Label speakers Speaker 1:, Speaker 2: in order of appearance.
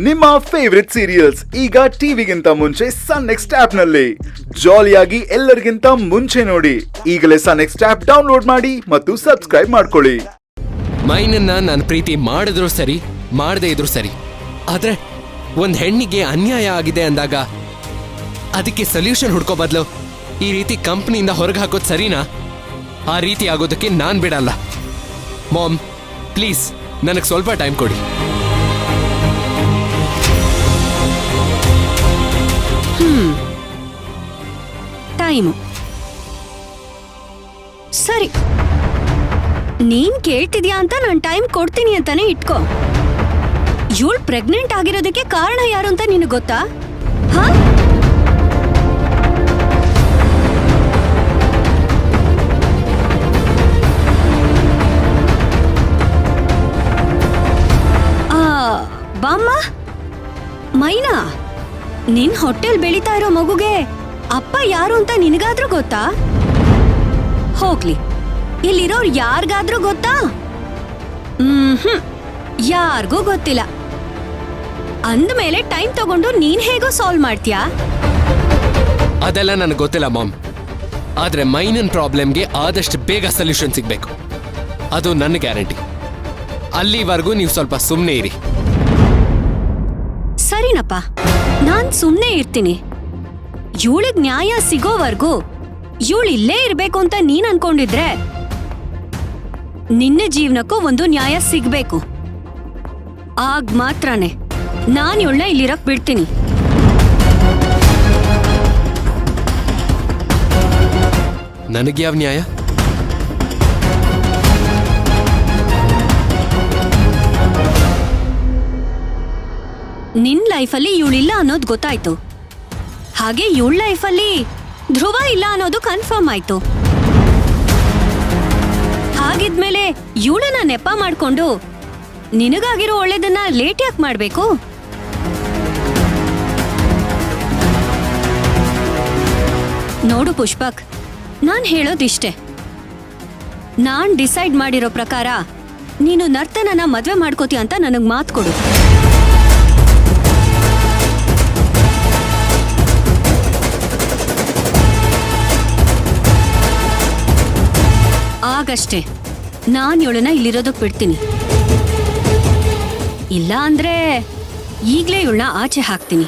Speaker 1: ನಿಮ್ಮ favourite serials ಈಗ ಟಿವಿಗಿಂತ ಮುಂಚೆ ಸನ್ ನೆಕ್ಸ್ಟ್ ಆಪ್ ನಲ್ಲಿ ಜಾಲಿಯಾಗಿ ಎಲ್ಲರಿಗಿಂತ ಮುಂಚೆ ನೋಡಿ. ಈಗಲೇ ಸನ್ ನೆಕ್ಸ್ಟ್ ಆಪ್ ಡೌನ್ಲೋಡ್ ಮಾಡಿ ಮತ್ತು ಸಬ್ಸ್ಕ್ರೈಬ್ ಮಾಡ್ಕೊಳ್ಳಿ.
Speaker 2: ಮೈನನ್ನ ನಾನು ಪ್ರೀತಿ ಮಾಡಿದ್ರು ಸರಿ, ಮಾಡದೇ ಇದ್ರು ಸರಿ, ಆದ್ರೆ ಒಂದ್ ಹೆಣ್ಣಿಗೆ ಅನ್ಯಾಯ ಆಗಿದೆ ಅಂದಾಗ ಅದಕ್ಕೆ ಸೊಲ್ಯೂಷನ್ ಹುಡ್ಕೋ ಬದಲು ಈ ರೀತಿ ಕಂಪ್ನಿಯಿಂದ ಹೊರಗೆ ಹಾಕೋದು ಸರಿನಾ? ಆ ರೀತಿ ಆಗೋದಕ್ಕೆ ನಾನ್ ಬಿಡಲ್ಲ. ಮಾಮ್, ಪ್ಲೀಸ್ ನನಗೆ ಸ್ವಲ್ಪ ಟೈಮ್ ಕೊಡಿ.
Speaker 3: ಟೈಮು ಸರಿ, ನೀನ್ ಕೇಳ್ತಿದ್ಯಾ ಅಂತ ನಾನು ಟೈಮ್ ಕೊಡ್ತೀನಿ ಅಂತಾನೆ ಇಟ್ಕೋ. ಇವಳು ಪ್ರೆಗ್ನೆಂಟ್ ಆಗಿರೋದಕ್ಕೆ ಕಾರಣ ಯಾರು ಅಂತ ನಿನಗೆ ಗೊತ್ತಾ? ಹಾ, ಬಾಮ್ಮ, ಮೈನಾ, ನಿನ್ ಹೊಟ್ಟೆಲ್ ಬೆಳೀತಾ ಇರೋ ಮಗುಗೆ ಅಪ್ಪ ಯಾರು ಅಂತ ನಿನಗಾದ್ರೂ ಗೊತ್ತಾ? ಹೋಗ್ಲಿ, ಇಲ್ಲಿರೋರು ಯಾರಿಗಾದ್ರೂ ಗೊತ್ತಾ? ಯಾರಿಗೂ ಗೊತ್ತಿಲ್ಲ. ಅಂದ್ಮೇಲೆ ಟೈಮ್ ತಗೊಂಡು ನೀನ್ ಹೇಗೋ ಸಾಲ್ವ್ ಮಾಡ್ತೀಯಾ?
Speaker 2: ಅದೆಲ್ಲ ನನಗೆ ಗೊತ್ತಿಲ್ಲ ಮಾಮ್, ಆದ್ರೆ ಮೈನನ್ ಪ್ರಾಬ್ಲಮ್ಗೆ ಆದಷ್ಟು ಬೇಗ ಸೊಲ್ಯೂಷನ್ ಸಿಗ್ಬೇಕು, ಅದು ನನ್ನ ಗ್ಯಾರಂಟಿ. ಅಲ್ಲಿವರೆಗೂ ನೀವು ಸ್ವಲ್ಪ ಸುಮ್ಮನೆ ಇರಿ.
Speaker 3: ಸರಿನಪ್ಪ, ನಾನ್ ಸುಮ್ನೆ ಇರ್ತೀನಿ. ಇವಳಿಗ್ ನ್ಯಾಯ ಸಿಗೋವರ್ಗೂ ಇವಳು ಇಲ್ಲೇ ಇರ್ಬೇಕು ಅಂತ ನೀನ್ ಅನ್ಕೊಂಡಿದ್ರೆ ನಿನ್ನ ಜೀವನಕ್ಕೂ ಒಂದು ನ್ಯಾಯ ಸಿಗ್ಬೇಕು. ಆಗ ಮಾತ್ರನೇ ನಾನ್ ಇವಳನ್ನ ಇಲ್ಲಿರಕ್ ಬಿಡ್ತೀನಿ.
Speaker 2: ನನಗೆ ಯಾವ ನ್ಯಾಯ?
Speaker 3: ನಿನ್ ಲೈಫಲ್ಲಿ ಇವಳಿಲ್ಲ ಅನ್ನೋದು ಗೊತ್ತಾಯ್ತು, ಹಾಗೆ ಇವಳ ಲೈಫಲ್ಲಿ ಧ್ರುವ ಇಲ್ಲ ಅನ್ನೋದು ಕನ್ಫರ್ಮ್ ಆಯ್ತು. ಹಾಗಿದ್ಮೇಲೆ ಇವಳನ್ನ ನೆಪ ಮಾಡ್ಕೊಂಡು ನಿನಗಾಗಿರೋ ಒಳ್ಳೇದನ್ನ ಲೇಟ್ ಯಾಕೆ ಮಾಡ್ಬೇಕು? ನೋಡು ಪುಷ್ಪಕ್, ನಾನ್ ಹೇಳೋದಿಷ್ಟೇ. ನಾನ್ ಡಿಸೈಡ್ ಮಾಡಿರೋ ಪ್ರಕಾರ ನೀನು ನರ್ತನನ ಮದ್ವೆ ಮಾಡ್ಕೋತೀಯ ಅಂತ ನನಗ್ ಮಾತು ಕೊಡು. ಆಗಷ್ಟೇ ನಾನ್ ಇವಳನ್ನ ಇಲ್ಲಿರೋದಕ್ ಬಿಡ್ತೀನಿ. ಇಲ್ಲ ಅಂದ್ರೆ ಈಗ್ಲೇ ಇವಳನ್ನ ಆಚೆ ಹಾಕ್ತೀನಿ.